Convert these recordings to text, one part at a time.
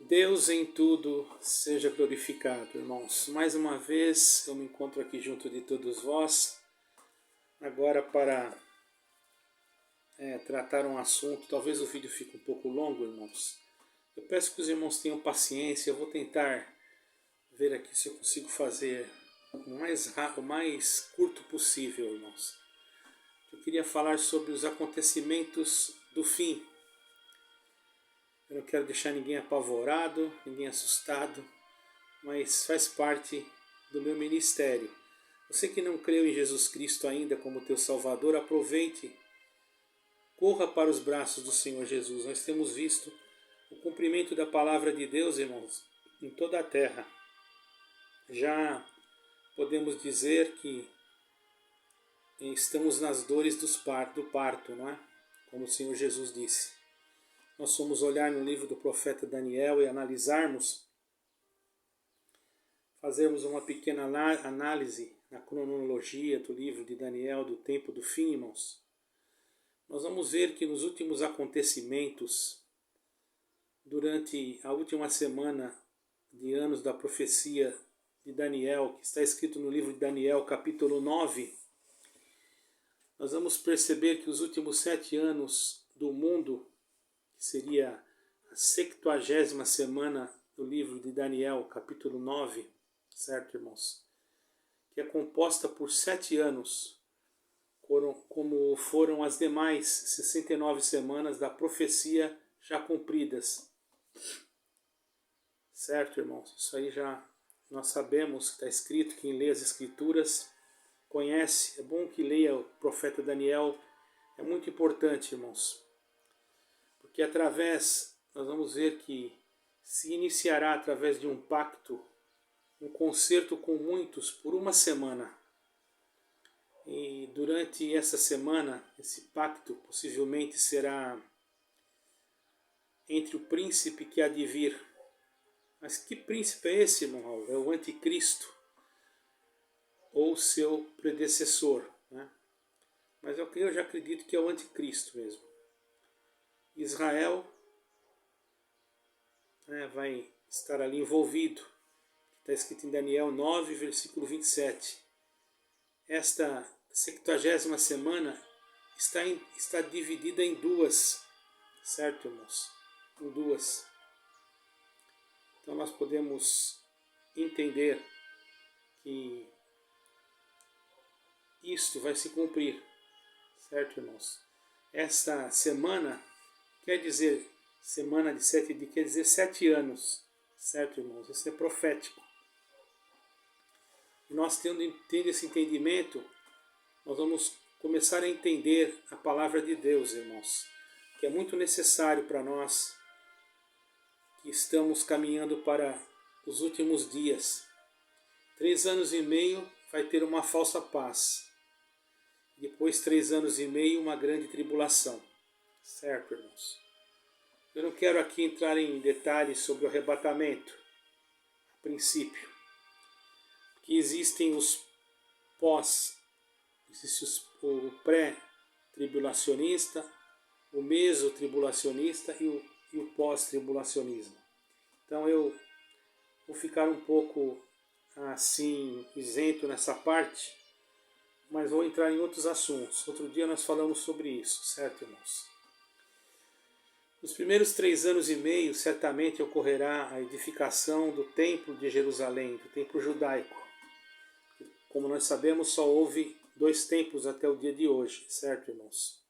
Deus em tudo seja glorificado, irmãos. Mais uma vez eu me encontro aqui junto de todos vós, agora para tratar um assunto. Talvez o vídeo fique um pouco longo, irmãos. Eu peço que os irmãos tenham paciência. Eu vou tentar ver aqui se eu consigo fazer o mais curto possível, irmãos. Eu queria falar sobre os acontecimentos do fim. Eu não quero deixar ninguém apavorado, ninguém assustado, mas faz parte do meu ministério. Você que não creu em Jesus Cristo ainda como teu Salvador, aproveite, corra para os braços do Senhor Jesus. Nós temos visto o cumprimento da palavra de Deus, irmãos, em toda a terra. Já podemos dizer que estamos nas dores do parto, não é? Como o Senhor Jesus disse. Nós fomos olhar no livro do profeta Daniel e analisarmos, fazermos uma pequena análise na cronologia do livro de Daniel, do tempo do fim, irmãos. Nós vamos ver que nos últimos acontecimentos, durante a última semana de anos da profecia de Daniel, que está escrito no livro de Daniel, capítulo 9, nós vamos perceber que os últimos 7 anos do mundo, que seria a 70ª semana do livro de Daniel, capítulo 9, certo, irmãos? Que é composta por 7 anos, como foram as demais 69 semanas da profecia já cumpridas. Certo, irmãos? Isso aí já nós sabemos que está escrito, quem lê as Escrituras conhece. É bom que leia o profeta Daniel, é muito importante, irmãos. Porque nós vamos ver que se iniciará através de um pacto, um concerto com muitos por uma semana. E durante essa semana, esse pacto possivelmente será entre o príncipe que há de vir. Mas que príncipe é esse, irmão Raul? É o anticristo ou seu predecessor, né? Mas eu já acredito que é o anticristo mesmo. Israel vai estar ali envolvido. Está escrito em Daniel 9, versículo 27. Esta 70ª semana está dividida em duas, certo, irmãos? Em duas. Então nós podemos entender que isto vai se cumprir, certo, irmãos? Esta semana quer dizer semana de 7 dias, quer dizer 7 anos, certo, irmãos? Isso é profético. E nós tendo esse entendimento, nós vamos começar a entender a palavra de Deus, irmãos, que é muito necessário para nós que estamos caminhando para os últimos dias. 3 anos e meio vai ter uma falsa paz. Depois 3 anos e meio, uma grande tribulação. Certo, irmãos? Eu não quero aqui entrar em detalhes sobre o arrebatamento, a princípio. Que existem os existe o pré-tribulacionista, o mesotribulacionista e o pós-tribulacionismo. Então eu vou ficar um pouco assim isento nessa parte, mas vou entrar em outros assuntos. Outro dia nós falamos sobre isso, certo, irmãos? Nos primeiros 3 anos e meio, certamente ocorrerá a edificação do Templo de Jerusalém, do Templo Judaico. Como nós sabemos, só houve 2 templos até o dia de hoje, certo, irmãos?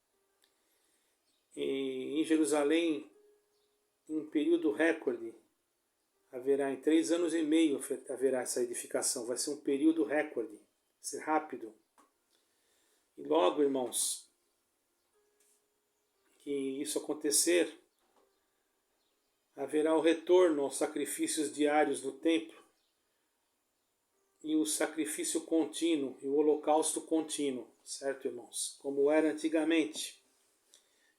E em Jerusalém, em um período recorde, haverá em 3 anos e meio haverá essa edificação. Vai ser um período recorde, vai ser rápido. E logo, irmãos, que isso acontecer, haverá o retorno aos sacrifícios diários do templo e o sacrifício contínuo e o holocausto contínuo, certo, irmãos? Como era antigamente.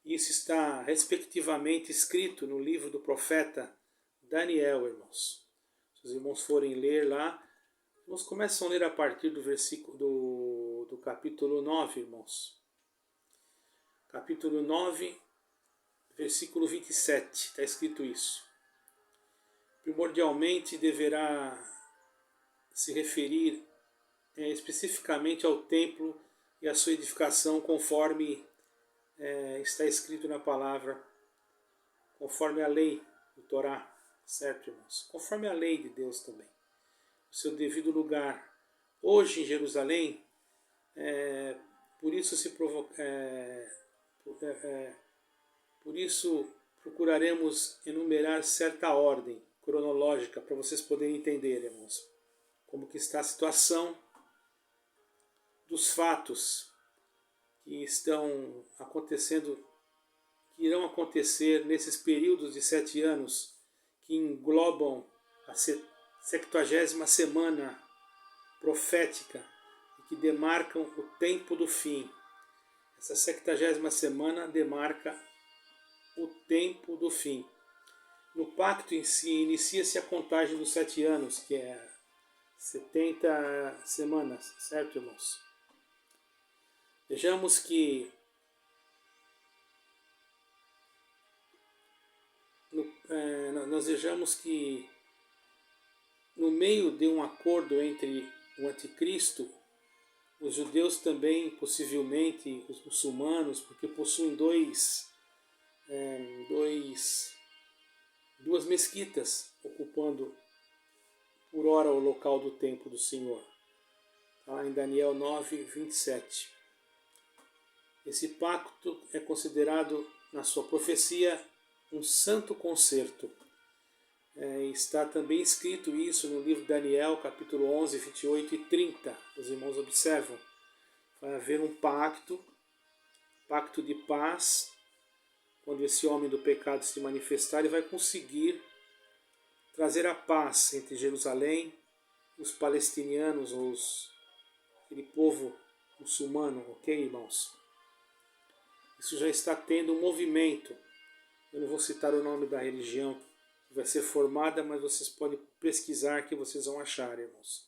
Isso está respectivamente escrito no livro do profeta Daniel, irmãos. Se os irmãos forem ler lá, irmãos começam a ler a partir do versículo do capítulo 9, irmãos. Capítulo 9, versículo 27, está escrito isso. primordialmente deverá se referir especificamente ao templo e à sua edificação, conforme está escrito na palavra, conforme a lei do Torá, certo, irmãos? Conforme a lei de Deus também, o seu devido lugar. Hoje em Jerusalém, por isso por isso procuraremos enumerar certa ordem cronológica para vocês poderem entender, irmãos, como que está a situação dos fatos que estão acontecendo, que irão acontecer nesses períodos de 7 anos que englobam a 70ª semana profética e que demarcam o tempo do fim. Essa 70ª semana demarca o tempo do fim. No pacto em si, inicia-se a contagem dos 7 anos, que é 70 semanas, certo, irmãos? Vejamos que nós vejamos que no meio de um acordo entre o anticristo, os judeus também, possivelmente os muçulmanos, porque possuem duas mesquitas ocupando por hora o local do templo do Senhor. Está lá em Daniel 9:27. Esse pacto é considerado, na sua profecia, um santo concerto. Está também escrito isso no livro de Daniel, capítulo 11, 28 e 30. Os irmãos observam. Vai haver um pacto de paz. Quando esse homem do pecado se manifestar, ele vai conseguir trazer a paz entre Jerusalém, os palestinianos, aquele povo muçulmano, ok, irmãos? Isso já está tendo um movimento. Eu não vou citar o nome da religião que vai ser formada, mas vocês podem pesquisar que vocês vão achar, irmãos.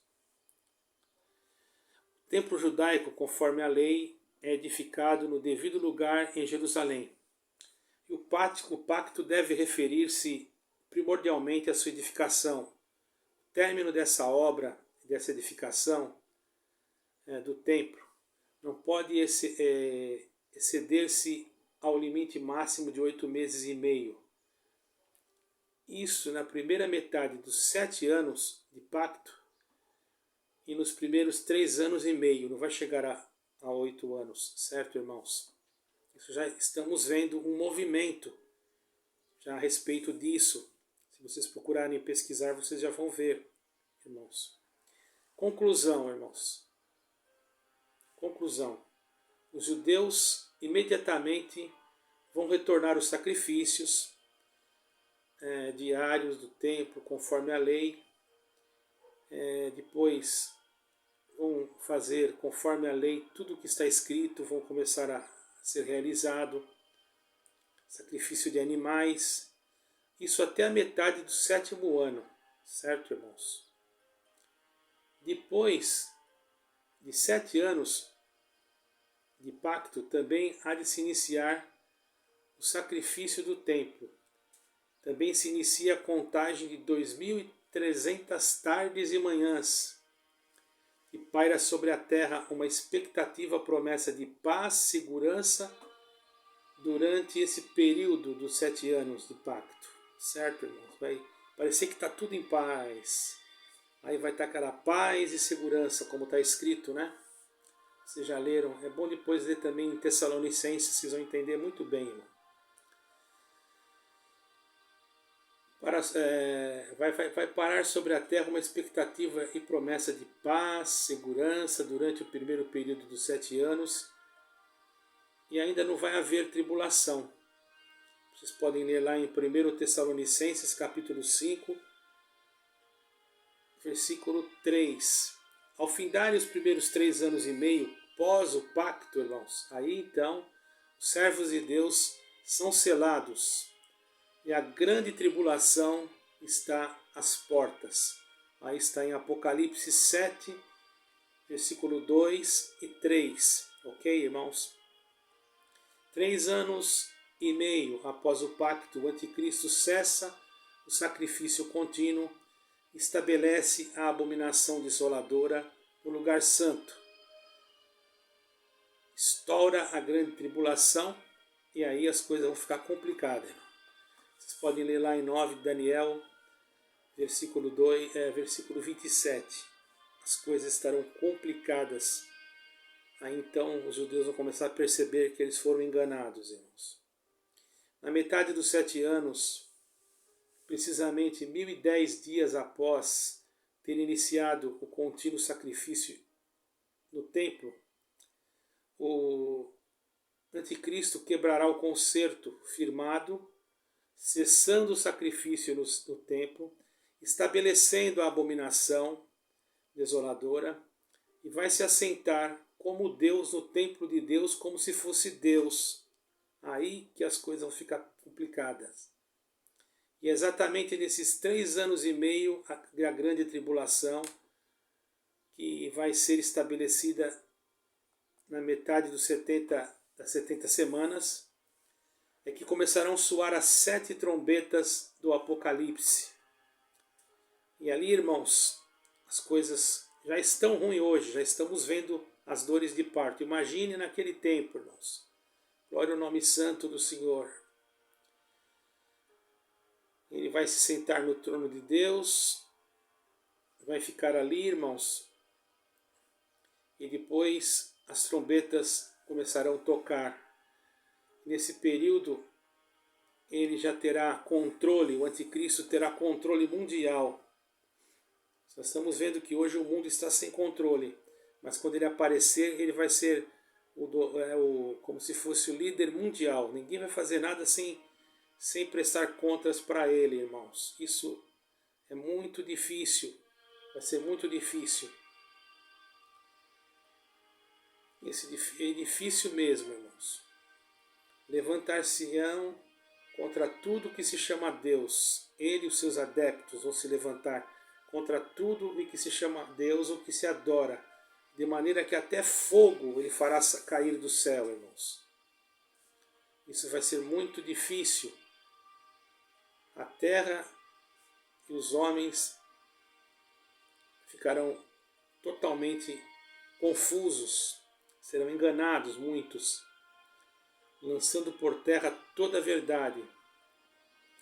O templo judaico, conforme a lei, é edificado no devido lugar em Jerusalém. E o pacto deve referir-se primordialmente à sua edificação. O término dessa obra, dessa edificação do templo, não pode exceder-se ao limite máximo de 8 meses e meio. Isso na primeira metade dos 7 anos de pacto e nos primeiros 3 anos e meio. Não vai chegar a 8 anos, certo, irmãos? Isso já estamos vendo um movimento já a respeito disso. Se vocês procurarem pesquisar, vocês já vão ver, irmãos. Conclusão, irmãos. Conclusão. Os judeus imediatamente vão retornar os sacrifícios diários do templo, conforme a lei. Depois vão fazer, conforme a lei, tudo o que está escrito, vão começar a ser realizado. Sacrifício de animais. Isso até a metade do 7º ano, certo, irmãos? Depois de 7 anos de pacto, também há de se iniciar o sacrifício do templo. Também se inicia a contagem de 2.300 tardes e manhãs. E paira sobre a terra uma expectativa promessa de paz, segurança durante esse período dos 7 anos de pacto. Certo, irmãos? Vai parecer que está tudo em paz. Aí vai estar aquela paz e segurança, como está escrito, né? Vocês já leram. É bom depois ler também em Tessalonicenses, vocês vão entender muito bem, irmão. Vai parar sobre a terra uma expectativa e promessa de paz, segurança durante o primeiro período dos 7 anos. E ainda não vai haver tribulação. Vocês podem ler lá em 1 Tessalonicenses, capítulo 5, versículo 3. Ao findarem os primeiros 3 anos e meio, pós o pacto, irmãos, aí então os servos de Deus são selados e a grande tribulação está às portas. Aí está em Apocalipse 7, versículo 2 e 3. Ok, irmãos? 3 anos e meio após o pacto, o anticristo cessa o sacrifício contínuo, estabelece a abominação desoladora no lugar santo. Estoura a grande tribulação e aí as coisas vão ficar complicadas. Vocês podem ler lá em 9 de Daniel, versículo versículo 27. As coisas estarão complicadas. Aí então os judeus vão começar a perceber que eles foram enganados, irmãos. Na metade dos 7 anos, precisamente 1010 dias após ter iniciado o contínuo sacrifício no templo, o anticristo quebrará o concerto firmado, cessando o sacrifício no templo, estabelecendo a abominação desoladora e vai se assentar como Deus no templo de Deus, como se fosse Deus. Aí que as coisas vão ficar complicadas. E é exatamente nesses 3 anos e meio, a grande tribulação, que vai ser estabelecida na metade das 70 semanas, é que começarão a soar as 7 trombetas do Apocalipse. E ali, irmãos, as coisas já estão ruins hoje, já estamos vendo as dores de parto. Imagine naquele tempo, irmãos. Glória ao nome santo do Senhor. Ele vai se sentar no trono de Deus, vai ficar ali, irmãos, e depois as trombetas começarão a tocar. Nesse período, ele já terá controle, o anticristo terá controle mundial. Nós estamos vendo que hoje o mundo está sem controle, mas quando ele aparecer, ele vai ser como se fosse o líder mundial. Ninguém vai fazer nada sem prestar contas para ele, irmãos. Isso é muito difícil, vai ser muito difícil. É difícil mesmo, irmãos. Levantar-se-ão contra tudo que se chama Deus. Ele e os seus adeptos vão se levantar contra tudo o que se chama Deus ou que se adora, de maneira que até fogo ele fará cair do céu, irmãos. Isso vai ser muito difícil. A terra e os homens ficarão totalmente confusos, serão enganados muitos, lançando por terra toda a verdade.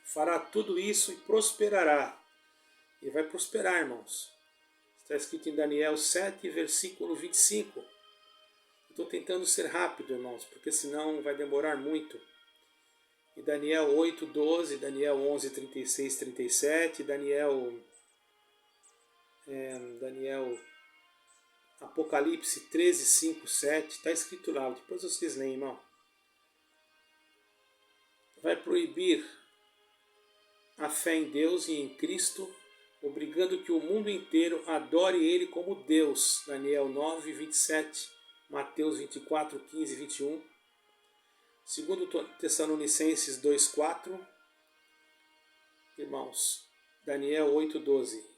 Fará tudo isso e prosperará. E vai prosperar, irmãos. Está escrito em Daniel 7, versículo 25. Estou tentando ser rápido, irmãos, porque senão vai demorar muito. E Daniel 8, 12, Daniel 11, 36, 37, Daniel Apocalipse 13, 5, 7. Está escrito lá, depois vocês leem, irmão. Vai proibir a fé em Deus e em Cristo, obrigando que o mundo inteiro adore Ele como Deus. Daniel 9, 27, Mateus 24, 15 e 21. Segundo Tessalonicenses 2, 4. Irmãos, Daniel 8, 12.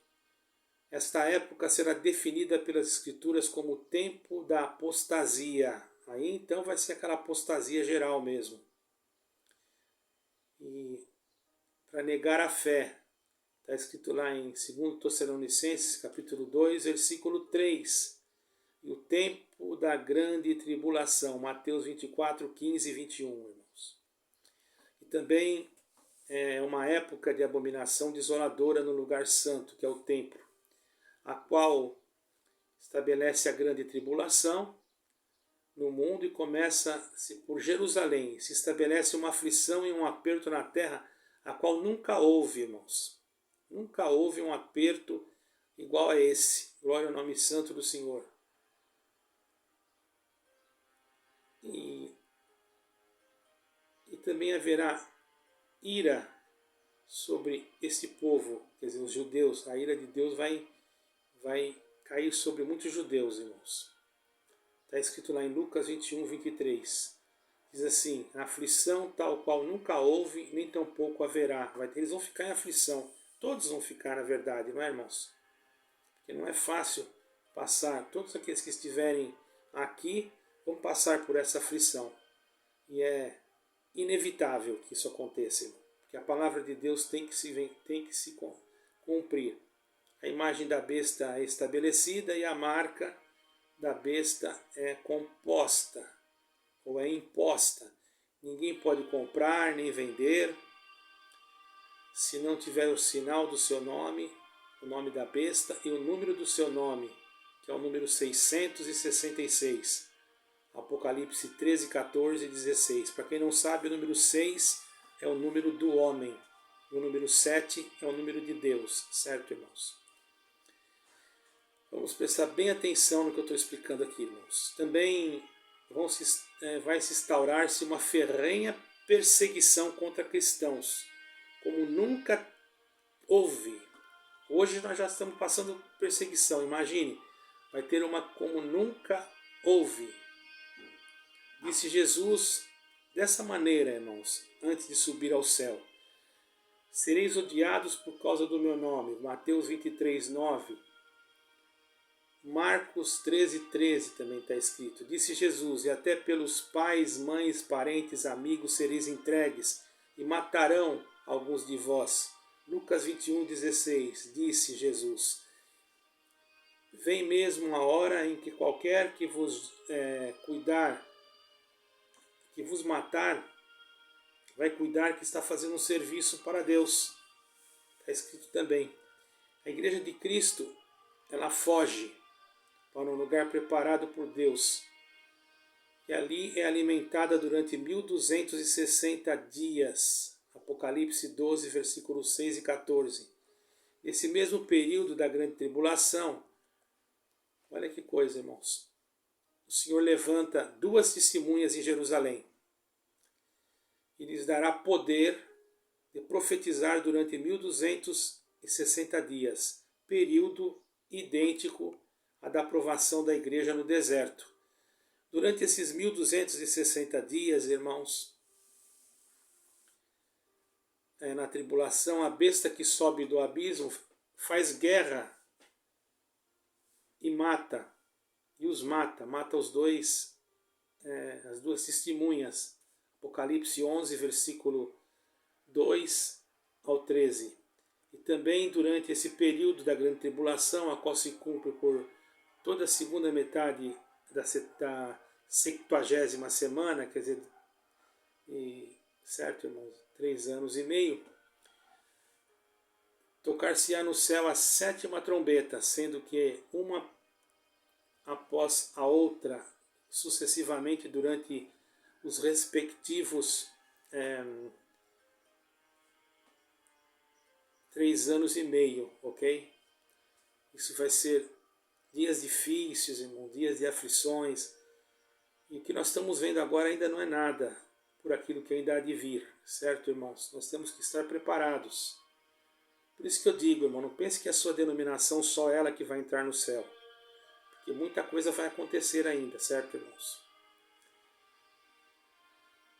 Esta época será definida pelas Escrituras como o tempo da apostasia. Aí então vai ser aquela apostasia geral mesmo. E para negar a fé. Está escrito lá em 2 Tessalonicenses, capítulo 2, versículo 3. E o tempo da grande tribulação, Mateus 24, 15 e 21, irmãos. E também é uma época de abominação desoladora no lugar santo, que é o templo, a qual estabelece a grande tribulação no mundo e começa-se por Jerusalém. Se estabelece uma aflição e um aperto na terra, a qual nunca houve, irmãos. Nunca houve um aperto igual a esse. Glória ao nome santo do Senhor. E também haverá ira sobre esse povo, quer dizer, os judeus. A ira de Deus vai cair sobre muitos judeus, irmãos. Está escrito lá em Lucas 21, 23. Diz assim: a aflição tal qual nunca houve, nem tampouco haverá. Eles vão ficar em aflição. Todos vão ficar, na verdade, não é, irmãos? Porque não é fácil passar. Todos aqueles que estiverem aqui vão passar por essa aflição. E é inevitável que isso aconteça, irmão. porque a palavra de Deus tem que se cumprir. A imagem da besta é estabelecida e a marca da besta é composta ou é imposta. Ninguém pode comprar nem vender se não tiver o sinal do seu nome, o nome da besta e o número do seu nome, que é o número 666. Apocalipse 13, 14 e 16. Para quem não sabe, o número 6 é o número do homem. O número 7 é o número de Deus. Certo, irmãos? Vamos prestar bem atenção no que eu estou explicando aqui, irmãos. Também vai se instaurar-se uma ferrenha perseguição contra cristãos, como nunca houve. Hoje nós já estamos passando perseguição, imagine. Vai ter uma como nunca houve. Disse Jesus dessa maneira, irmãos, antes de subir ao céu. Sereis odiados por causa do meu nome. Mateus 23, 9. Marcos 13, 13 também está escrito. Disse Jesus, e até pelos pais, mães, parentes, amigos sereis entregues, e matarão alguns de vós. Lucas 21, 16. Disse Jesus, vem mesmo a hora em que qualquer que vos que vos matar, vai cuidar que está fazendo um serviço para Deus. Está escrito também. A igreja de Cristo, ela foge para um lugar preparado por Deus. E ali é alimentada durante 1260 dias. Apocalipse 12, versículos 6 e 14. Nesse mesmo período da grande tribulação, olha que coisa, irmãos. O Senhor levanta 2 testemunhas em Jerusalém e lhes dará poder de profetizar durante 1260 dias, período idêntico à da aprovação da igreja no deserto. Durante esses 1260 dias, irmãos, na tribulação, a besta que sobe do abismo faz guerra e mata. E os mata os dois, as 2 testemunhas. Apocalipse 11, versículo 2 ao 13. E também durante esse período da grande tribulação, a qual se cumpre por toda a segunda metade da 70ª semana, quer dizer, certo, irmãos? 3 anos e meio, tocar-se-á no céu a 7ª trombeta, sendo que uma após a outra, sucessivamente durante os respectivos 3 anos e meio, ok? Isso vai ser dias difíceis, irmão, dias de aflições. E o que nós estamos vendo agora ainda não é nada por aquilo que ainda há de vir, certo, irmãos? Nós temos que estar preparados. Por isso que eu digo, irmão, não pense que a sua denominação só ela que vai entrar no céu. Porque muita coisa vai acontecer ainda, certo, irmãos?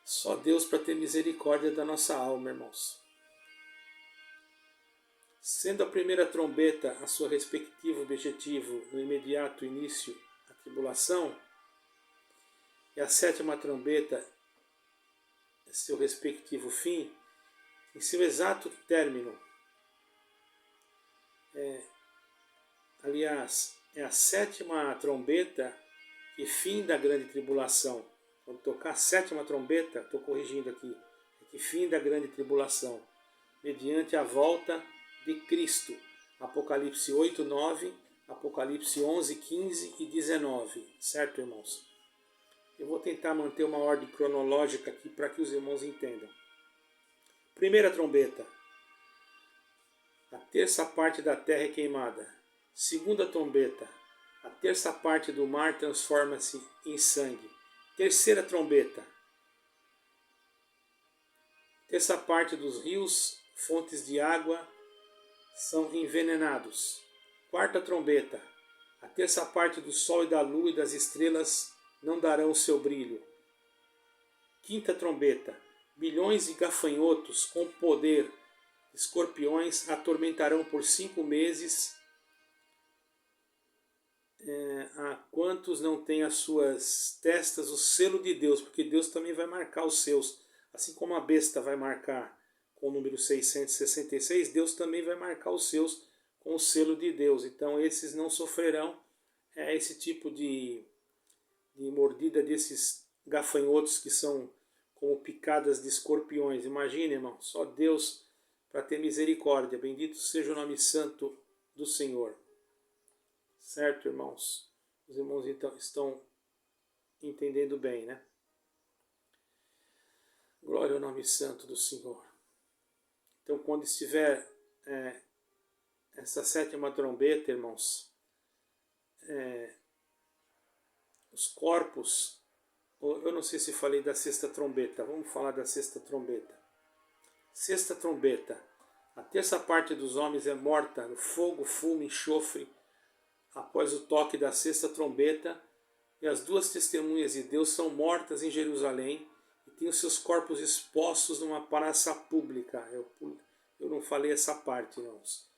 Só Deus para ter misericórdia da nossa alma, irmãos. Sendo a primeira trombeta a seu respectivo objetivo no imediato início da tribulação, e a 7ª trombeta seu respectivo fim, em seu exato término. Aliás, é a 7ª trombeta e fim da grande tribulação. Quando tocar a 7ª trombeta, estou corrigindo aqui, é que fim da grande tribulação, mediante a volta de Cristo. Apocalipse 8, 9, Apocalipse 11, 15 e 19. Certo, irmãos? Eu vou tentar manter uma ordem cronológica aqui para que os irmãos entendam. Primeira trombeta. A terça parte da terra é queimada. Segunda trombeta. A terça parte do mar transforma-se em sangue. Terceira trombeta. Terça parte dos rios, fontes de água, são envenenados. Quarta trombeta. A terça parte do sol e da lua e das estrelas não darão o seu brilho. Quinta trombeta. Bilhões de gafanhotos com poder, escorpiões, atormentarão por 5 meses a quantos não têm as suas testas o selo de Deus, porque Deus também vai marcar os seus, assim como a besta vai marcar com o número 666, Deus também vai marcar os seus com o selo de Deus. Então esses não sofrerão esse tipo de mordida desses gafanhotos que são como picadas de escorpiões. Imagine, irmão, só Deus para ter misericórdia. Bendito seja o nome santo do Senhor. Certo, irmãos? Os irmãos então estão entendendo bem, né? Glória ao nome santo do Senhor. Então, quando estiver essa sétima trombeta, irmãos, os corpos, eu não sei se falei da sexta trombeta, vamos falar da sexta trombeta. Sexta trombeta, a terça parte dos homens é morta no fogo, fumo, enxofre, após o toque da sexta trombeta, e as duas testemunhas de Deus são mortas em Jerusalém e têm os seus corpos expostos numa praça pública. Eu não falei essa parte, irmãos.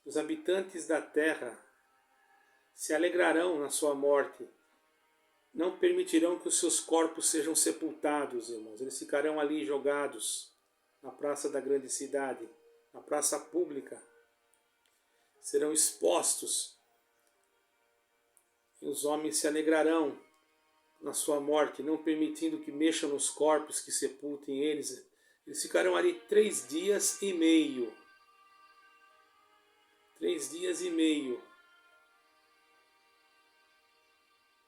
Os habitantes da terra se alegrarão na sua morte. Não permitirão que os seus corpos sejam sepultados, irmãos. Eles ficarão ali jogados na praça da grande cidade, na praça pública. Serão expostos. E os homens se alegrarão na sua morte, não permitindo que mexam nos corpos, que sepultem eles. Eles ficarão ali 3 dias e meio. 3 dias e meio.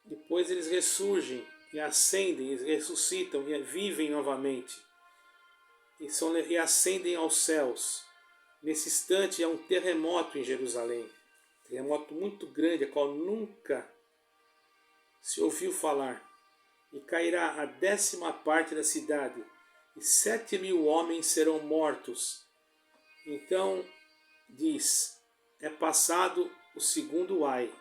Depois eles ressurgem e ascendem, eles ressuscitam e vivem novamente. E ascendem aos céus. Nesse instante há um terremoto em Jerusalém. Um terremoto muito grande, a qual nunca se ouviu falar. E cairá a 10ª parte da cidade. E 7.000 homens serão mortos. Então diz, é passado o segundo ai.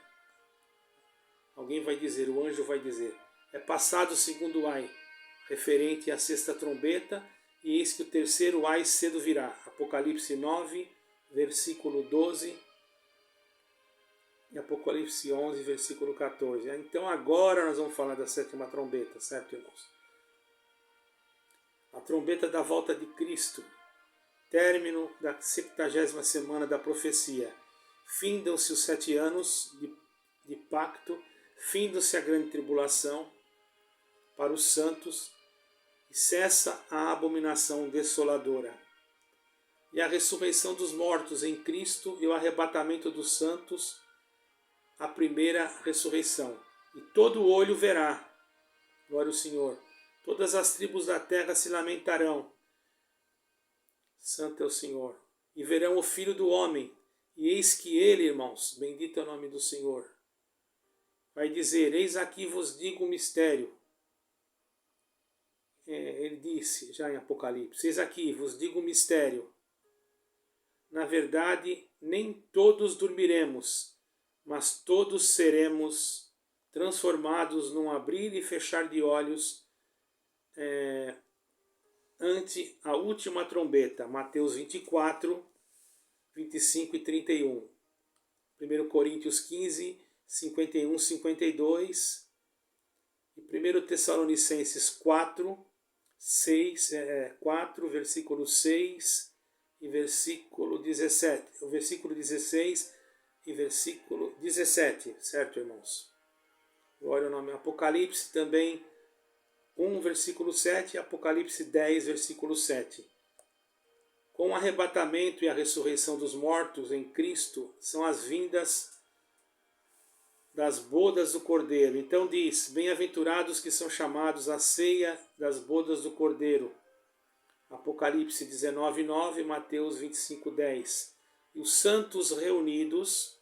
Alguém vai dizer, o anjo vai dizer, é passado o segundo ai, referente à sexta trombeta, e eis que o terceiro ai cedo virá. Apocalipse 9, versículo 12, e Apocalipse 11, versículo 14. Então agora nós vamos falar da sétima trombeta, certo, irmãos? A trombeta da volta de Cristo, término da 70ª semana da profecia. Findam-se os 7 anos de pacto, findam-se a grande tribulação para os santos, e cessa a abominação desoladora. E a ressurreição dos mortos em Cristo e o arrebatamento dos santos, a primeira ressurreição. E todo olho verá, glória ao Senhor, todas as tribos da terra se lamentarão, santo é o Senhor, e verão o Filho do Homem, e eis que ele, irmãos, bendito é o nome do Senhor, vai dizer, eis aqui vos digo um mistério. Ele disse já em Apocalipse, eis aqui vos digo um mistério. Na verdade, nem todos dormiremos, mas todos seremos transformados num abrir e fechar de olhos ante a última trombeta. Mateus 24, 25 e 31. 1 Coríntios 15, 51, 52. E 1 Tessalonicenses 4, 4, versículo 6 e versículo 17. O versículo 16 e versículo 17, certo, irmãos? Glória ao nome. Apocalipse também 1, versículo 7 e Apocalipse 10, versículo 7. Com o arrebatamento e a ressurreição dos mortos em Cristo são as vindas das bodas do Cordeiro. Então diz, bem-aventurados que são chamados à ceia das bodas do Cordeiro. Apocalipse 19, 9, Mateus 25, 10. E os santos reunidos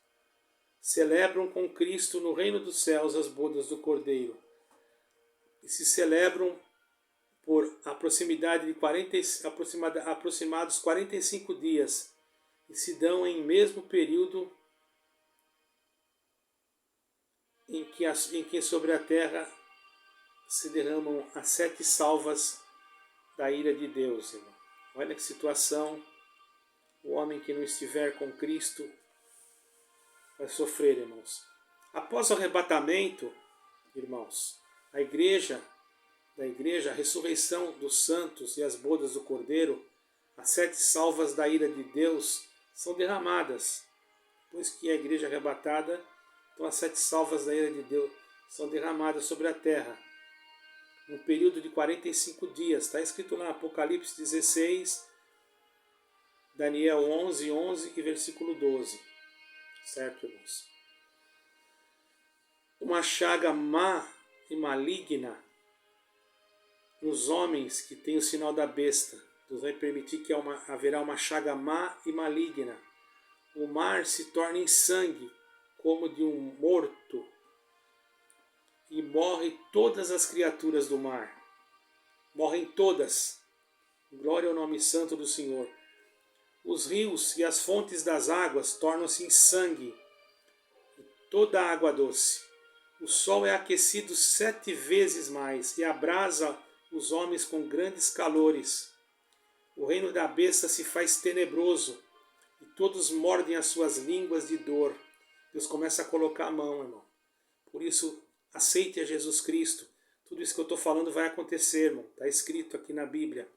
celebram com Cristo no reino dos céus as bodas do Cordeiro. E se celebram por aproximados 45 dias e se dão em mesmo período em que sobre a terra se derramam as 7 salvas da ira de Deus, irmão. Olha que situação, o homem que não estiver com Cristo vai sofrer, irmãos. Após o arrebatamento, irmãos, a ressurreição dos santos e as bodas do Cordeiro, As 7 salvas da ira de Deus são derramadas. Depois que a igreja é arrebatada, então as 7 salvas da ira de Deus são derramadas sobre a terra. Um período de 45 dias. Está escrito lá, Apocalipse 16, Daniel 11, 11 e versículo 12. Certo, irmãos? Uma chaga má e maligna nos homens que têm o sinal da besta. Deus vai permitir que haverá uma chaga má e maligna. O mar se torna em sangue, como de um morto, e morre todas as criaturas do mar. Morrem todas. Glória ao nome santo do Senhor. Os rios e as fontes das águas tornam-se em sangue, e toda a água doce. O sol é aquecido 7 vezes mais e abrasa os homens com grandes calores. O reino da besta se faz tenebroso e todos mordem as suas línguas de dor. Deus começa a colocar a mão, irmão. Por isso, aceite a Jesus Cristo. Tudo isso que eu estou falando vai acontecer, irmão. Está escrito aqui na Bíblia.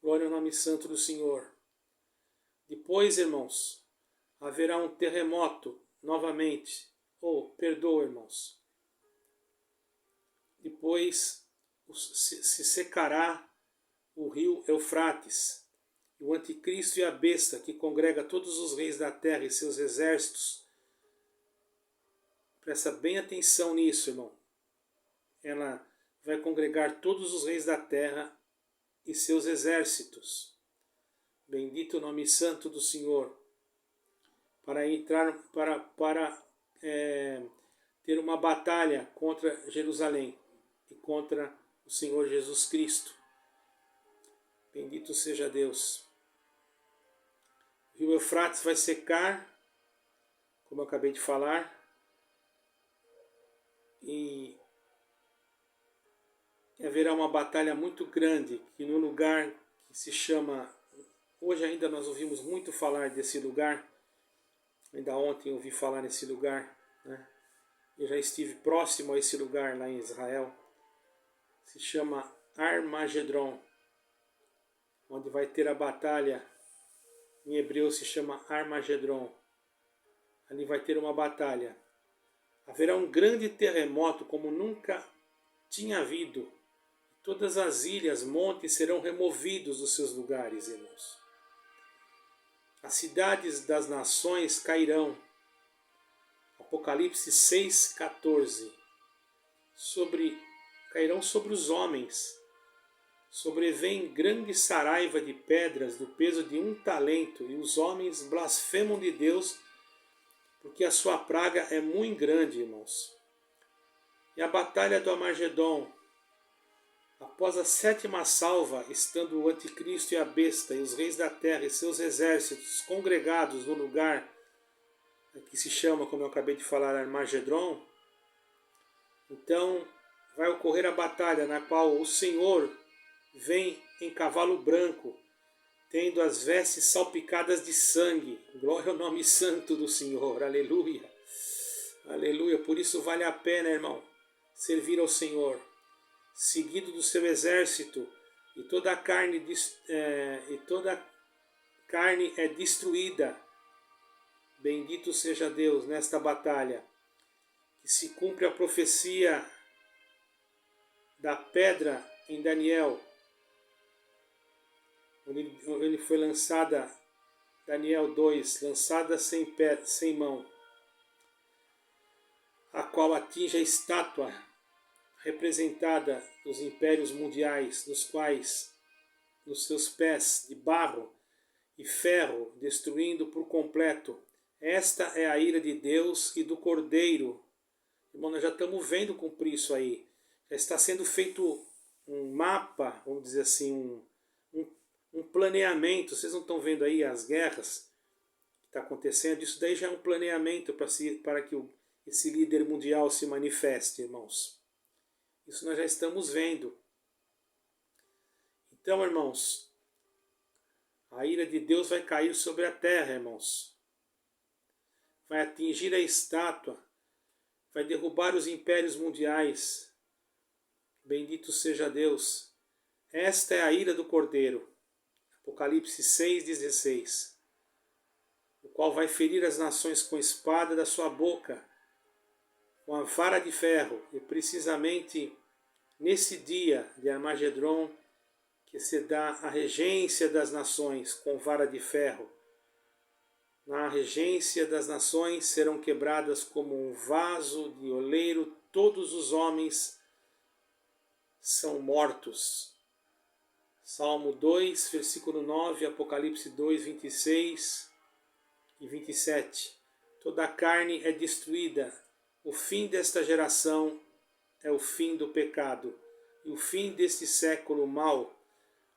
Glória ao nome santo do Senhor. Depois, irmãos, haverá um terremoto novamente. Perdoa, irmãos. Depois se secará o rio Eufrates. E o anticristo e a besta, que congrega todos os reis da terra e seus exércitos. Presta bem atenção nisso, irmão. Ela vai congregar todos os reis da terra e seus exércitos. Bendito o nome santo do Senhor. Para entrar, para ter uma batalha contra Jerusalém e contra o Senhor Jesus Cristo. Bendito seja Deus. O rio Eufrates vai secar, como eu acabei de falar, e haverá uma batalha muito grande, que no lugar que se chama... Hoje ainda nós ouvimos muito falar desse lugar, ainda ontem eu ouvi falar nesse lugar, né? Eu já estive próximo a esse lugar lá em Israel, se chama Armagedron, onde vai ter a batalha, em hebreu se chama Armagedron. Ali vai ter uma batalha. Haverá um grande terremoto como nunca tinha havido. Todas as ilhas, montes serão removidos dos seus lugares, irmãos. As cidades das nações cairão. Apocalipse 6,14. Cairão sobre os homens. Sobrevém grande saraiva de pedras do peso de 1 talento, e os homens blasfemam de Deus, porque a sua praga é muito grande, irmãos. E a batalha do Armagedon, após a 7ª salva, estando o anticristo e a besta e os reis da terra e seus exércitos congregados no lugar que se chama, como eu acabei de falar, Armagedon, então vai ocorrer a batalha na qual o Senhor vem em cavalo branco, tendo as vestes salpicadas de sangue. Glória ao nome santo do Senhor. Aleluia. Aleluia. Por isso vale a pena, irmão, servir ao Senhor, seguido do seu exército, e toda a carne é destruída. Bendito seja Deus nesta batalha. Que se cumpre a profecia da pedra em Daniel, onde ele foi lançada, Daniel 2, lançada sem mão, a qual atinge a estátua representada dos impérios mundiais, nos quais, nos seus pés de barro e ferro, destruindo por completo. Esta é a ira de Deus e do Cordeiro. Irmão, nós já estamos vendo cumprir isso aí. Já está sendo feito um mapa, vamos dizer assim, um planeamento. Vocês não estão vendo aí as guerras que está acontecendo? Isso daí já é um planeamento para que esse líder mundial se manifeste, irmãos. Isso nós já estamos vendo. Então, irmãos, a ira de Deus vai cair sobre a terra, irmãos. Vai atingir a estátua, vai derrubar os impérios mundiais. Bendito seja Deus. Esta é a ira do Cordeiro. Apocalipse 6,16. O qual vai ferir as nações com a espada da sua boca, com a vara de ferro, e precisamente nesse dia de Armagedon, que se dá a regência das nações com vara de ferro. Na regência das nações serão quebradas como um vaso de oleiro, todos os homens são mortos. Salmo 2, versículo 9, Apocalipse 2, 26 e 27. Toda a carne é destruída. O fim desta geração é o fim do pecado e o fim deste século mau.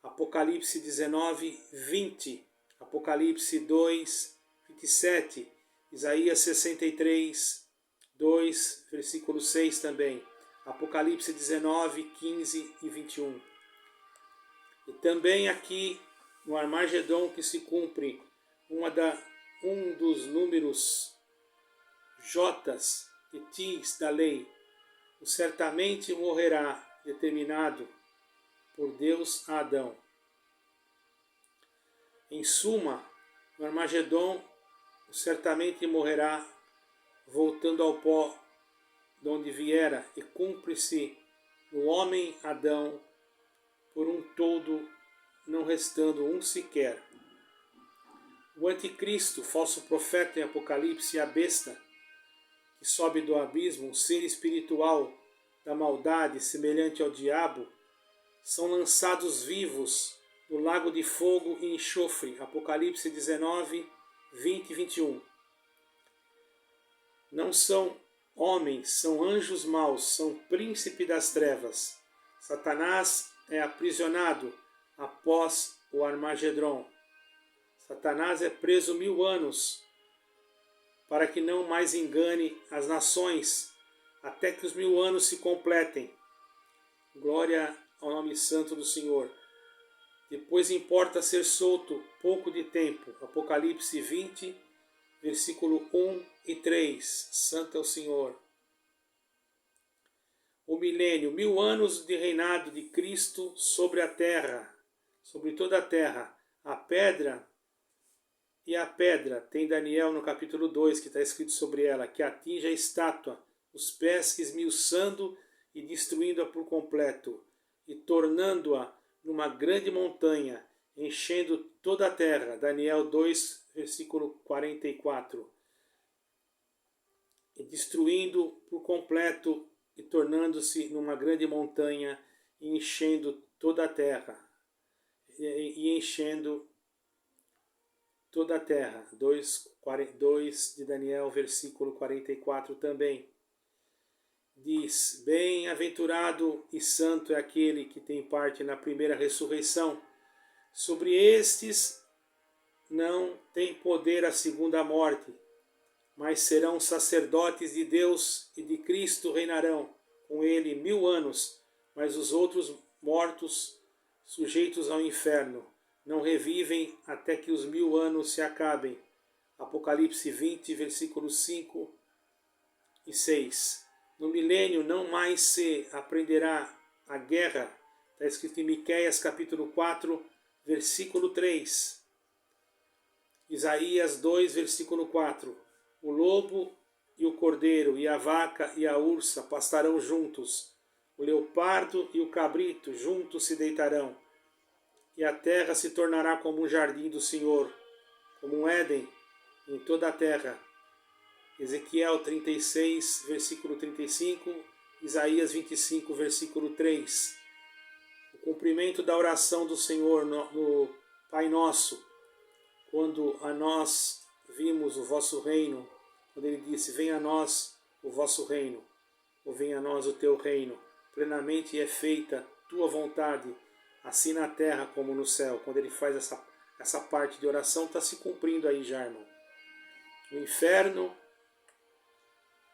Apocalipse 19, 20. Apocalipse 2, 27. Isaías 63, 2, versículo 6 também. Apocalipse 19, 15 e 21. E também aqui no Armagedon que se cumpre um dos números Jotas e Tis da lei, o certamente morrerá, determinado por Deus a Adão. Em suma, no Armagedon, o certamente morrerá, voltando ao pó de onde viera, e cumpre-se no homem Adão por um todo, não restando um sequer. O anticristo, falso profeta em Apocalipse, e a besta, que sobe do abismo, um ser espiritual da maldade, semelhante ao diabo, são lançados vivos no lago de fogo e enxofre. Apocalipse 19, 20 e 21. Não são homens, são anjos maus, são príncipe das trevas. Satanás é aprisionado após o Armagedon. Satanás é preso 1000 anos para que não mais engane as nações, até que os 1000 anos se completem. Glória ao nome santo do Senhor. Depois importa ser solto pouco de tempo. Apocalipse 20, versículo 1 e 3. Santo é o Senhor. O milênio, 1000 anos de reinado de Cristo sobre a terra, sobre toda a terra. A pedra tem Daniel no capítulo 2, que está escrito sobre ela, que atinge a estátua, os pés esmiuçando e destruindo-a por completo, e tornando-a numa grande montanha, enchendo toda a terra. Daniel 2, versículo 44. E destruindo por completo e tornando-se numa grande montanha e enchendo toda a terra. E enchendo toda a terra. 2 de Daniel, versículo 44 também. Diz: bem-aventurado e santo é aquele que tem parte na primeira ressurreição. Sobre estes não tem poder a segunda morte, mas serão sacerdotes de Deus e de Cristo, reinarão com ele 1000 anos, mas os outros mortos, sujeitos ao inferno, não revivem até que os 1000 anos se acabem. Apocalipse 20, versículos 5 e 6. No milênio não mais se aprenderá a guerra. Está escrito em Miqueias capítulo 4, versículo 3. Isaías 2, versículo 4. O lobo e o cordeiro, e a vaca e a ursa pastarão juntos. O leopardo e o cabrito juntos se deitarão. E a terra se tornará como um jardim do Senhor, como um Éden em toda a terra. Ezequiel 36, versículo 35, Isaías 25, versículo 3. O cumprimento da oração do Senhor no Pai Nosso, quando a nós vimos o vosso reino, quando ele disse: venha a nós o vosso reino, ou venha a nós o teu reino, plenamente é feita tua vontade, assim na terra como no céu. Quando ele faz essa parte de oração, está se cumprindo aí já, irmão. O inferno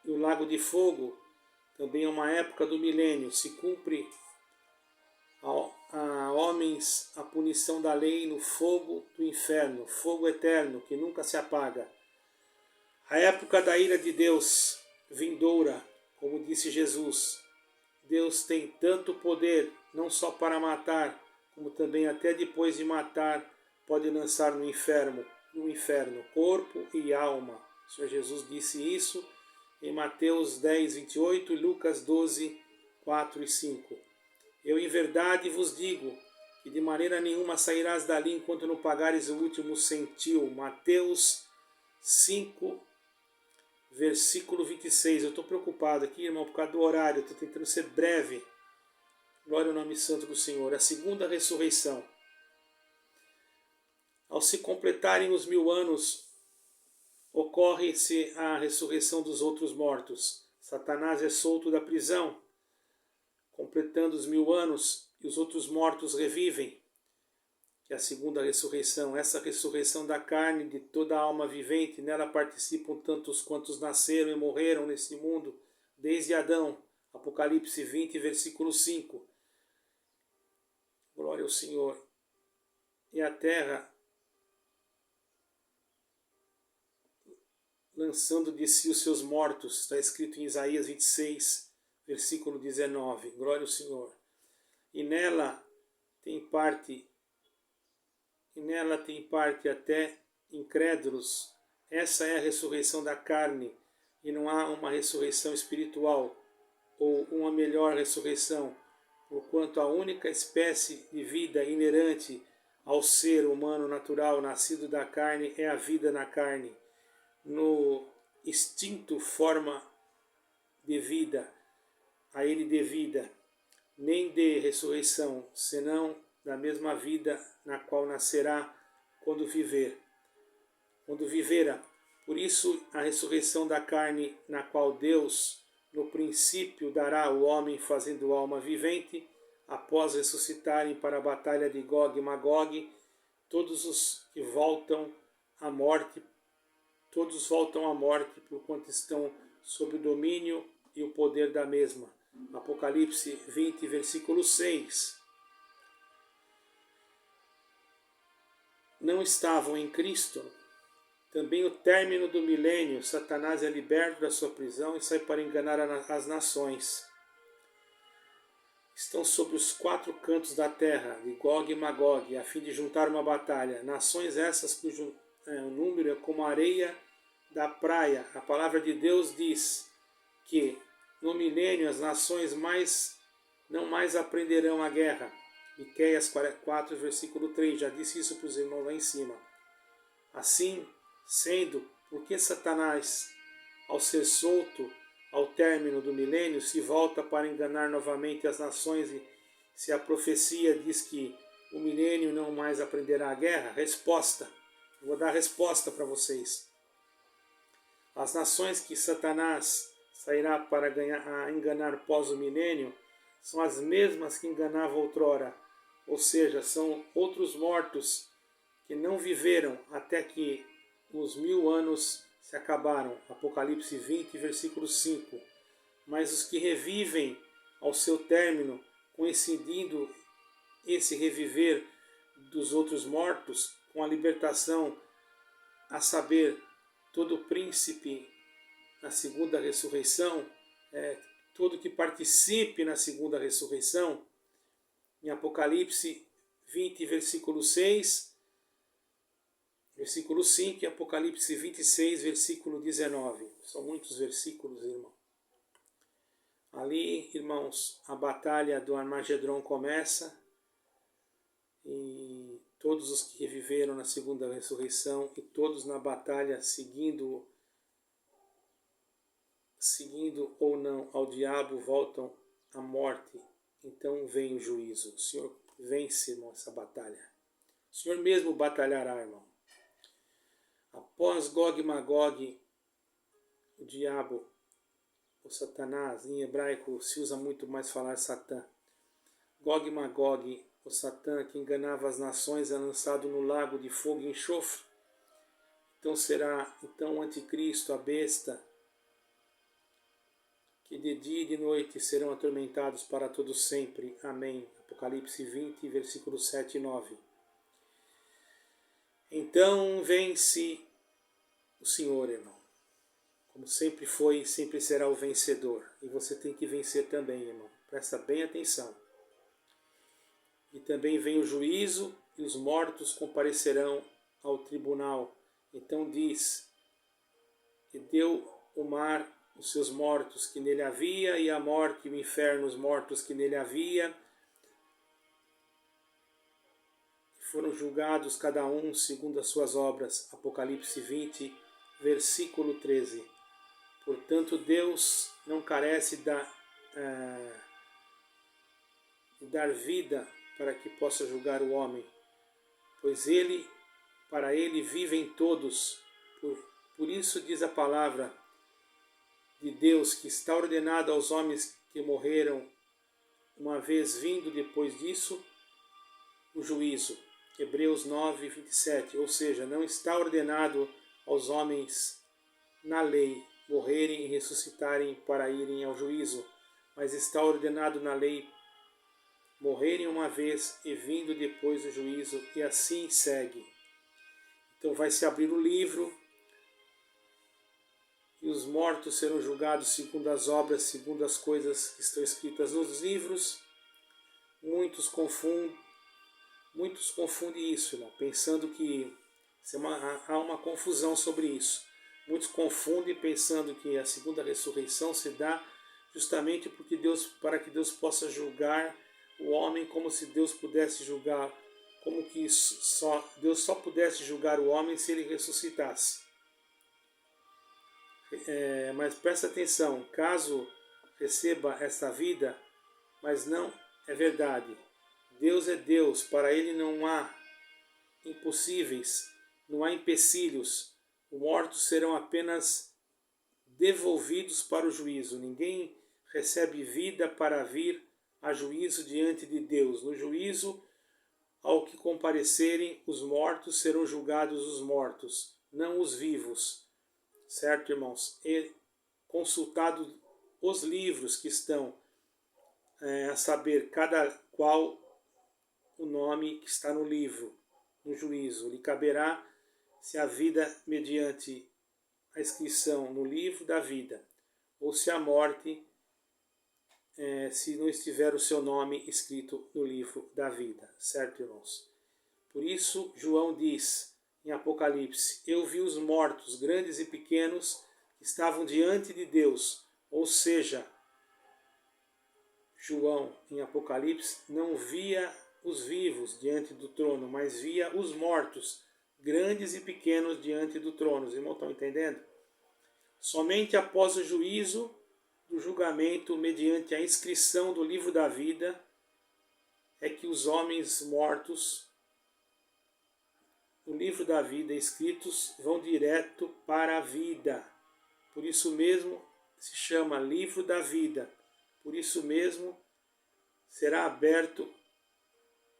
e o lago de fogo também é uma época do milênio. Se cumpre a homens a punição da lei no fogo do inferno, fogo eterno que nunca se apaga. A época da ira de Deus vindoura, como disse Jesus. Deus tem tanto poder, não só para matar, como também até depois de matar, pode lançar no inferno corpo e alma. O Senhor Jesus disse isso em Mateus 10, 28 e Lucas 12, 4 e 5. Eu em verdade vos digo que de maneira nenhuma sairás dali enquanto não pagares o último centil. Mateus 5, versículo 26. Eu estou preocupado aqui, irmão, por causa do horário. Estou tentando ser breve. Glória ao nome santo do Senhor. A segunda ressurreição. Ao se completarem os 1000 anos, ocorre-se a ressurreição dos outros mortos. Satanás é solto da prisão, completando os 1000 anos, e os outros mortos revivem, que é a segunda ressurreição. Essa ressurreição da carne de toda a alma vivente, nela participam tantos quantos nasceram e morreram nesse mundo, desde Adão. Apocalipse 20, versículo 5. Glória ao Senhor. E a terra lançando de si os seus mortos, está escrito em Isaías 26, versículo 19. Glória ao Senhor. E nela tem parte até incrédulos. Essa é a ressurreição da carne, e não há uma ressurreição espiritual ou uma melhor ressurreição, porquanto a única espécie de vida inerente ao ser humano natural nascido da carne é a vida na carne. No instinto forma de vida, a ele devida, nem de ressurreição, senão da mesma vida na qual nascerá quando vivera. Por isso a ressurreição da carne, na qual Deus no princípio dará ao homem fazendo alma vivente, após ressuscitarem para a batalha de Gog e Magog, todos os que voltam à morte, porquanto estão sob o domínio e o poder da mesma. Apocalipse 20, versículo 6. Não estavam em Cristo. Também o término do milênio, Satanás é liberto da sua prisão e sai para enganar as nações. Estão sobre os 4 cantos da terra, de Gog e Magog, a fim de juntar uma batalha. Nações essas cujo o número é como a areia da praia. A palavra de Deus diz que no milênio as nações não mais aprenderão a guerra. Miqueias 4, versículo 3, já disse isso para os irmãos lá em cima. Assim sendo, por que Satanás, ao ser solto ao término do milênio, se volta para enganar novamente as nações, e se a profecia diz que o milênio não mais aprenderá a guerra? Resposta. Eu vou dar a resposta para vocês. As nações que Satanás sairá para enganar pós o milênio são as mesmas que enganava outrora, ou seja, são outros mortos que não viveram até que os 1000 anos se acabaram. Apocalipse 20, versículo 5. Mas os que revivem ao seu término, coincidindo esse reviver dos outros mortos com a libertação, a saber, todo príncipe na segunda ressurreição, todo que participe na segunda ressurreição, em Apocalipse 20, versículo 6, versículo 5 e Apocalipse 26, versículo 19. São muitos versículos, irmão. Ali, irmãos, a batalha do Armagedron começa, e todos os que reviveram na segunda ressurreição e todos na batalha seguindo ou não ao diabo voltam à morte. Então vem o juízo. O Senhor vence, irmão, essa batalha. O Senhor mesmo batalhará, irmão. Após Gog e Magog, o diabo, o Satanás, em hebraico se usa muito mais falar Satã. Gog e Magog, o Satã que enganava as nações, é lançado no lago de fogo e enxofre. Então será o anticristo, a besta, que de dia e de noite serão atormentados para todo sempre. Amém. Apocalipse 20, versículos 7 e 9. Então vence o Senhor, irmão. Como sempre foi e sempre será o vencedor. E você tem que vencer também, irmão. Presta bem atenção. E também vem o juízo e os mortos comparecerão ao tribunal. Então diz, e deu o mar os seus mortos que nele havia, e a morte e o inferno os mortos que nele havia, foram julgados cada um segundo as suas obras. Apocalipse 20, versículo 13. Portanto, Deus não carece de dar vida para que possa julgar o homem, pois para ele vivem todos. Por isso diz a palavra de Deus que está ordenado aos homens que morreram, uma vez vindo depois disso, o juízo. Hebreus 9, 27. Ou seja, não está ordenado aos homens na lei morrerem e ressuscitarem para irem ao juízo, mas está ordenado na lei morrerem uma vez e vindo depois o juízo, e assim segue. Então vai se abrir o livro, e os mortos serão julgados segundo as obras, segundo as coisas que estão escritas nos livros. Muitos confundem isso, irmão, pensando que há uma confusão sobre isso. Muitos confundem pensando que a segunda ressurreição se dá justamente para que Deus possa julgar o homem, como se Deus pudesse julgar, como que Deus só pudesse julgar o homem se ele ressuscitasse. Mas presta atenção, caso receba esta vida, mas não é verdade. Deus é Deus, para ele não há impossíveis, não há empecilhos. Os mortos serão apenas devolvidos para o juízo. Ninguém recebe vida para vir a juízo diante de Deus. No juízo, ao que comparecerem os mortos, serão julgados os mortos, não os vivos. Certo, irmãos? E consultado os livros que estão a saber cada qual o nome que está no livro, no juízo. Lhe caberá se a vida mediante a inscrição no livro da vida, ou se a morte, se não estiver o seu nome escrito no livro da vida. Certo, irmãos? Por isso, João diz em Apocalipse, eu vi os mortos, grandes e pequenos, que estavam diante de Deus. Ou seja, João, em Apocalipse, não via os vivos diante do trono, mas via os mortos, grandes e pequenos, diante do trono. Os irmãos estão entendendo? Somente após o juízo do julgamento, mediante a inscrição do livro da vida, é que os homens mortos no livro da vida escritos vão direto para a vida. Por isso mesmo se chama livro da vida. Por isso mesmo será aberto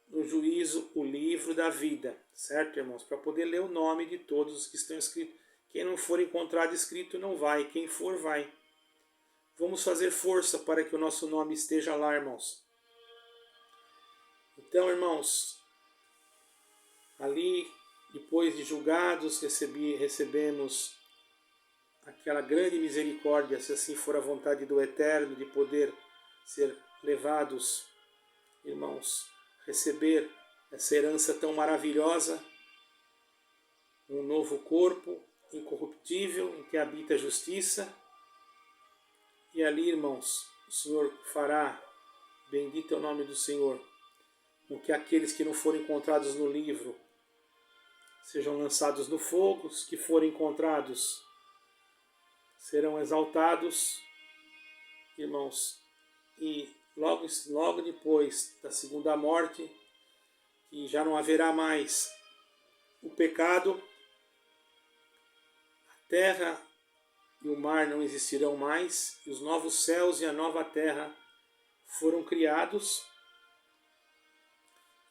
no juízo o livro da vida. Certo, irmãos? Para poder ler o nome de todos os que estão escritos. Quem não for encontrado escrito não vai. Quem for, vai. Vamos fazer força para que o nosso nome esteja lá, irmãos. Então, irmãos, ali, depois de julgados, recebemos aquela grande misericórdia, se assim for a vontade do Eterno, de poder ser levados, irmãos, receber essa herança tão maravilhosa, um novo corpo incorruptível, em que habita a justiça. E ali, irmãos, o Senhor fará, bendito é o nome do Senhor, com que aqueles que não forem encontrados no livro sejam lançados no fogo, os que forem encontrados serão exaltados, irmãos, e logo depois da segunda morte, que já não haverá mais o pecado, a terra e o mar não existirão mais, e os novos céus e a nova terra foram criados,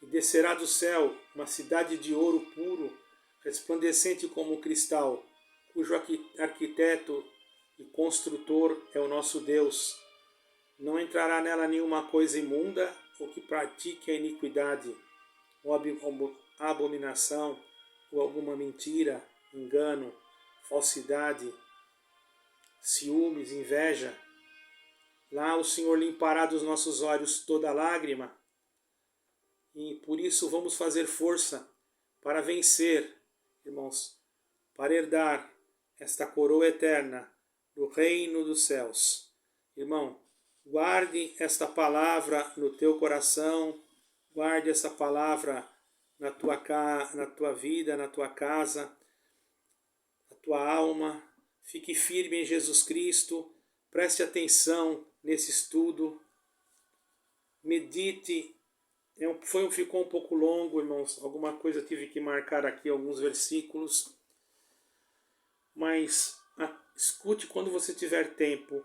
e descerá do céu uma cidade de ouro puro, resplandecente como cristal, cujo arquiteto e construtor é o nosso Deus. Não entrará nela nenhuma coisa imunda ou que pratique a iniquidade, ou abominação, ou alguma mentira, engano, falsidade, ciúmes, inveja. Lá o Senhor limpará dos nossos olhos toda lágrima, E por isso vamos fazer força para vencer, irmãos, para herdar esta coroa eterna do reino dos céus. Irmão, guarde esta palavra no teu coração, guarde essa palavra na tua vida, na tua casa, na tua alma. Fique firme em Jesus Cristo, preste atenção nesse estudo, medite. Ficou um pouco longo, irmãos, alguma coisa tive que marcar aqui, alguns versículos, mas escute quando você tiver tempo,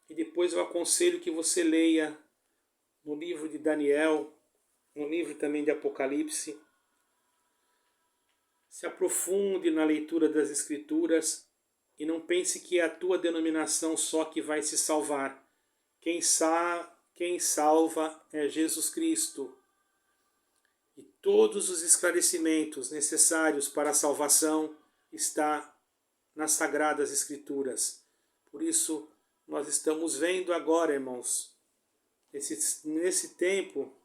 e depois eu aconselho que você leia no livro de Daniel, no livro também de Apocalipse, se aprofunde na leitura das Escrituras e não pense que é a tua denominação só que vai se salvar. Quem salva é Jesus Cristo. E todos os esclarecimentos necessários para a salvação está nas Sagradas Escrituras. Por isso, nós estamos vendo agora, irmãos, nesse tempo,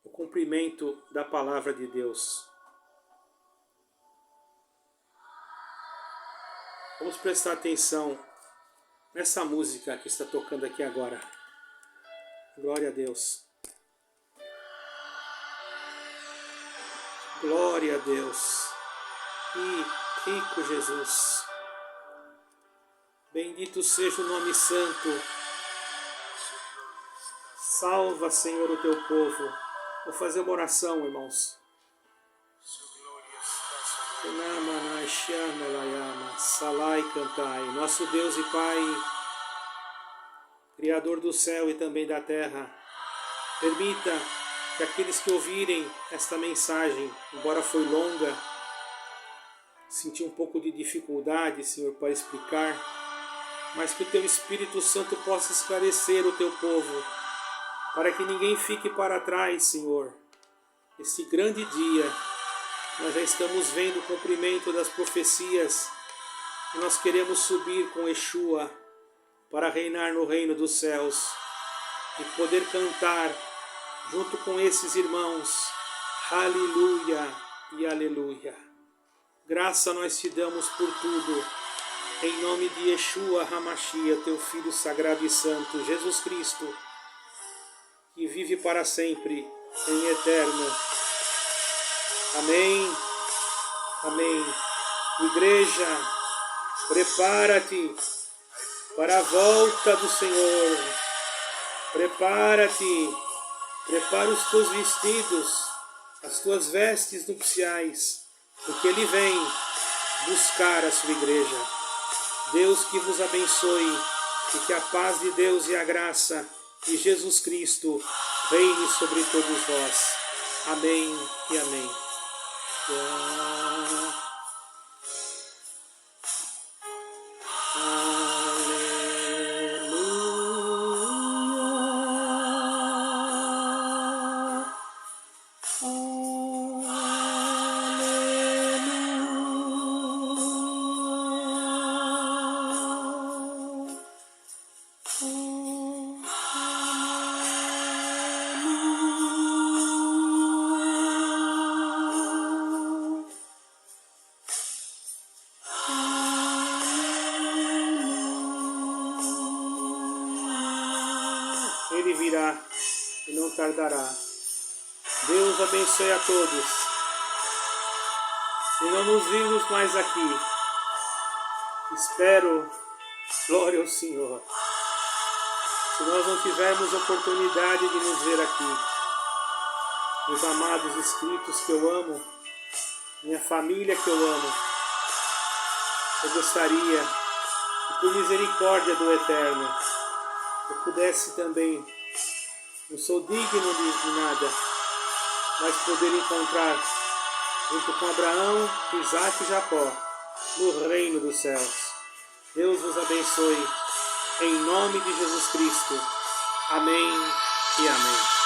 o cumprimento da palavra de Deus. Vamos prestar atenção nessa música que está tocando aqui agora. Glória a Deus. Glória a Deus. E rico Jesus. Bendito seja o nome santo. Salva, Senhor, o teu povo. Vou fazer uma oração, irmãos. Salai cantai. Nosso Deus e Pai, Criador do céu e também da terra, permita que aqueles que ouvirem esta mensagem, embora foi longa, senti um pouco de dificuldade, Senhor, para explicar, mas que o Teu Espírito Santo possa esclarecer o Teu povo, para que ninguém fique para trás, Senhor. Esse grande dia, nós já estamos vendo o cumprimento das profecias e nós queremos subir com Yeshua para reinar no reino dos céus e poder cantar junto com esses irmãos, aleluia e aleluia. Graça nós te damos por tudo, em nome de Yeshua HaMashiach, teu Filho sagrado e santo, Jesus Cristo, que vive para sempre em eterno. Amém, amém. Igreja, prepara-te para a volta do Senhor. Prepara-te, prepara os teus vestidos, as tuas vestes nupciais, porque Ele vem buscar a sua igreja. Deus que vos abençoe e que a paz de Deus e a graça de Jesus Cristo reine sobre todos vós. Amém e amém. Ele virá e não tardará. Deus abençoe a todos. Se não nos vimos mais aqui, espero, glória ao Senhor. Se nós não tivermos oportunidade de nos ver aqui, meus amados inscritos que eu amo, minha família que eu amo, eu gostaria que por misericórdia do Eterno, eu pudesse também, não sou digno de nada, mas poder encontrar junto com Abraão, Isaac e Jacó no reino dos céus. Deus vos abençoe, em nome de Jesus Cristo. Amém e amém.